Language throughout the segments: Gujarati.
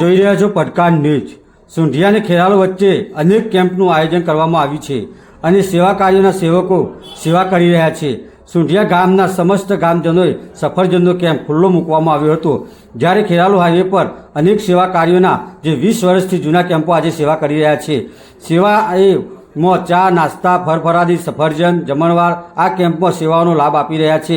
જોઈ રહ્યા છો પડકાર ન્યૂઝ। સુંઢિયા અને ખેરાલુ વચ્ચે અનેક કેમ્પનું આયોજન કરવામાં આવ્યું છે અને સેવા કાર્યોના સેવકો સેવા કરી રહ્યા છે। સુંઢિયા ગામના સમસ્ત ગામજનોએ સફરજનનો કેમ્પ ખુલ્લો મૂકવામાં આવ્યો હતો, જ્યારે ખેરાલુ હાઈવે પર અનેક સેવા કાર્યોના જે 20 વર્ષથી જૂના કેમ્પો આજે સેવા કરી રહ્યા છે। સેવા માં ચા, નાસ્તા, ફરફરાદી, સફરજન, જમણવાર આ કેમ્પમાં સેવાઓનો લાભ આપી રહ્યા છે।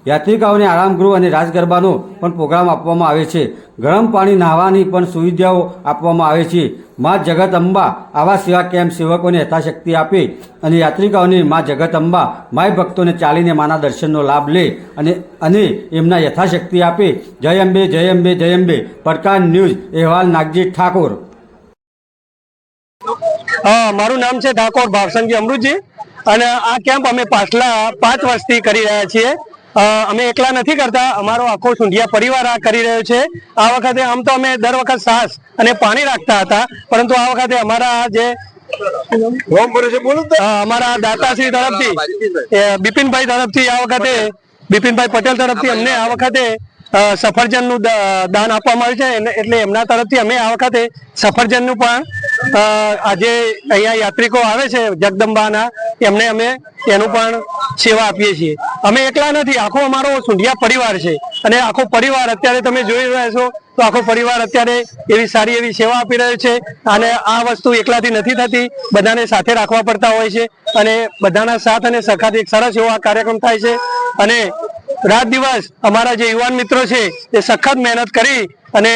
યાત્રિકોને આરામગૃહ અને રાસ ગરબાનો પણ પ્રોગ્રામ આપવામાં આવે છે। ગરમ પાણી નહાવાની પણ સુવિધાઓ આપવામાં આવે છે। મા જગતઅંબા આવા સેવા કેમ્પ સેવકોને યથાશક્તિ આપે અને યાત્રિકોને મા જગતઅંબા માય ભક્તોને ચાલીને માના દર્શનનો લાભ લે અને એમના યથાશક્તિ આપે। જય અંબે, જય અંબે, જય અંબે। પડકાર ન્યૂઝ અહેવાલ નાગજીત ઠાકોર। મારું નામ છે ઠાકોર ભાવસંગી અમૃતજી અને આ કેમ્પ અમે પાછલા 5 વર્ષથી કરી રહ્યા છીએ। અમે એકલા નથી કરતા, અમારો આખો સુંઢિયા પરિવાર આ કરી રહ્યો છે। આ વખતે આમ તો અમે દર વખત છાસ અને પાણી રાખતા હતા, પરંતુ આ વખતે અમારા જે અમારા દાતાશ્રી તરફથી બિપિનભાઈ તરફથી આ વખતે બિપિનભાઈ પટેલ તરફથી અમને આ વખતે સફરજનનું દાન આપવામાં આવ્યું છે, એટલે એમના તરફથી અમે આ વખતે સફરજનનું પણ આજે અહીંયા યાત્રિકો આવે છે જગદંબાના, એમને અમે એનું પણ સેવા આપીએ છીએ। અમે એકલા નથી, આખો અમારો સુંઢિયા પરિવાર છે અને આખો પરિવાર અત્યારે તમે જોઈ રહ્યા છો તો આખો પરિવાર અત્યારે એવી સારી એવી સેવા આપી રહ્યો છે। અને આ વસ્તુ એકલાથી નથી થતી, બધાને સાથે રાખવા પડતા હોય છે અને બધાના સાથ અને સખાથી એક સરસ એવો આ કાર્યક્રમ થાય છે। અને રાત દિવસ અમારા જે યુવાન મિત્રો છે એ સખત મહેનત કરી અને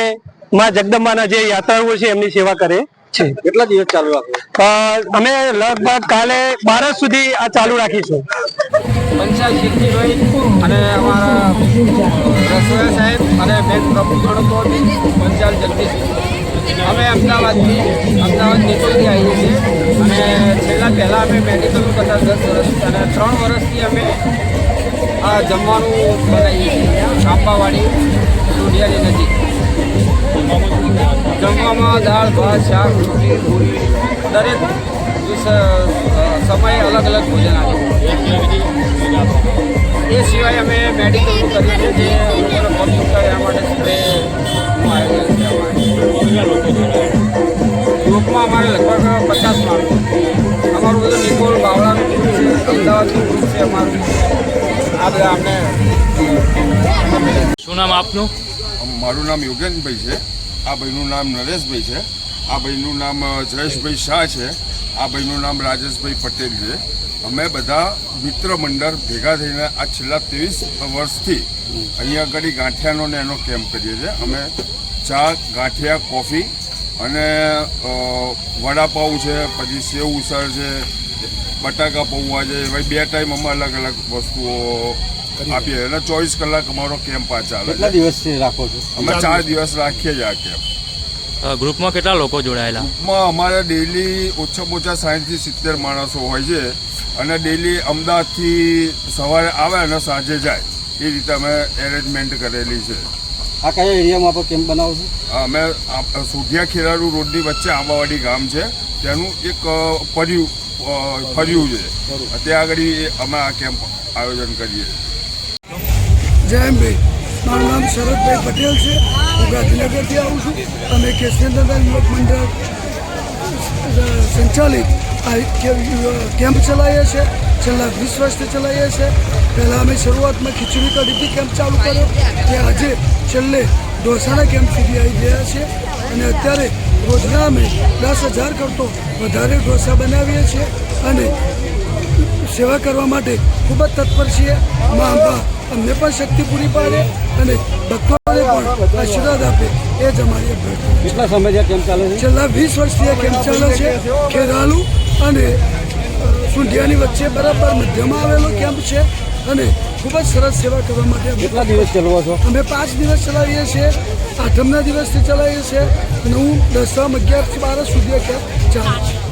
માં જગદંબાના જે યાત્રાળુઓ છે એમની સેવા કરે છે। કેટલા દિવસ ચાલુ રાખો? અમે લગભગ કાલે 12 સુધી આ ચાલુ રાખીશું। પંચાલ કીર્તિભાઈ અને અમારા રસોયા સાહેબ અને બેન પ્રભુ ખડકો પંચાલ જગદીશ, અમે અમદાવાદથી નિકોલથી આવીએ છીએ અને પહેલાં અમે મેડિકલનું કરતા 10 વર્ષ અને 3 વર્ષથી અમે આ જમવાનું બનાવીએ છીએ આંબાવાડી સુંઢિયાની નજીક। જમવામાં દાળ, ભાત, શાક, રોટલી, પૂરી દરેક સમયે અલગ અલગ ભોજન આપે। એ સિવાય અમે મેડિકલનું કરીએ છીએ, જે લોકોને પગ દુખતા એના માટે સ્પ્રેનું આયોજન છે ગ્રુપમાં અમારે લગભગ 50 માણસો। અમારું બધું નિકોલ બાવળાનું ગ્રુપ છે, અમદાવાદનું ગ્રુપ છે અમારું। આ બધા અમને શું નામ આપનું? મારું નામ યોગેનભાઈ છે, આ ભાઈનું નામ નરેશભાઈ છે, આ ભાઈનું નામ જયેશભાઈ શાહ છે, આ ભાઈનું નામ રાજેશભાઈ પટેલ છે। અમે બધા મિત્ર મંડળ ભેગા થઈને આ છેલ્લા 23 વર્ષથી અહીંયા આગળ ગાંઠિયાનો ને એનો કેમ્પ કરીએ છીએ। અમે ચા, ગાંઠિયા, કોફી અને વડાપાઉં છે, પછી સેવ ઉસળ છે, બટાકા પૌવા છે, ભાઈ 2 ટાઈમ અમે અલગ અલગ વસ્તુઓ આપીએ અને 24 કલાક અમારો કેમ્પ આ ચાલે। કેટલા દિવસથી રાખો છો? અમે 4 દિવસ રાખીએ છીએ આ કેમ્પ। ગ્રુપમાં કેટલા લોકો જોડાયેલા? ગ્રુપમાં અમારે ડેઈલી ઓછામાં ઓછા 60 થી 70 માણસો હોય છે અને ડેઈલી અમદાવાદથી સવારે આવે અને સાંજે જાય, એ રીતે અમે એરેન્જમેન્ટ કરેલી છે। આ કયા એરિયામાં આપણે કેમ્પ બનાવો છો? અમે સુંઢિયા ખેરાલુ રોડની વચ્ચે આંબાવાડી ગામ છે, તેનું એક ફર્યું છે, ત્યાં આગળ અમે આ કેમ્પ આયોજન કરીએ। જય અંબે। મારું નામ શરદભાઈ પટેલ છે, હું ગાંધીનગરથી આવું છું। અમે કેશનદાદા યુવક મંડળ સંચાલિત આ કેમ્પ ચલાવીએ છીએ, છેલ્લા 20 વર્ષથી ચલાવીએ છીએ। પહેલાં અમે શરૂઆતમાં ખીચડી કઢીથી કેમ્પ ચાલુ કર્યો, કે આજે છેલ્લે ઢોસાના કેમ્પ સુધી આવી ગયા છે અને અત્યારે રોજના અમે 10,000 કરતો વધારે ઢોસા બનાવીએ છીએ અને સેવા કરવા માટે ખૂબ જ તત્પર છીએ। મા અંબા અમને પણ શક્તિ પૂરી પાડે અને ભક્તોને પણ આશીર્વાદ આપે, એ જ અમારી અભ્યર્થના। કેટલા સમયથી આ કેમ્પ ચાલે છે? છેલ્લા 20 વર્ષથી આ કેમ્પ ચાલે છે। ખેરાલુ અને સુંઢિયાની વચ્ચે બરાબર મધ્યમાં આવેલો કેમ્પ છે અને ખૂબ જ સરસ સેવા કરવા માટે કેટલા દિવસ ચલાવો છો? અમે 5 દિવસ ચલાવીએ છીએ, 8મના દિવસથી ચલાવીએ છીએ અને હું 10, 11, 12 સુધી કેમ્પ ચાલે છે।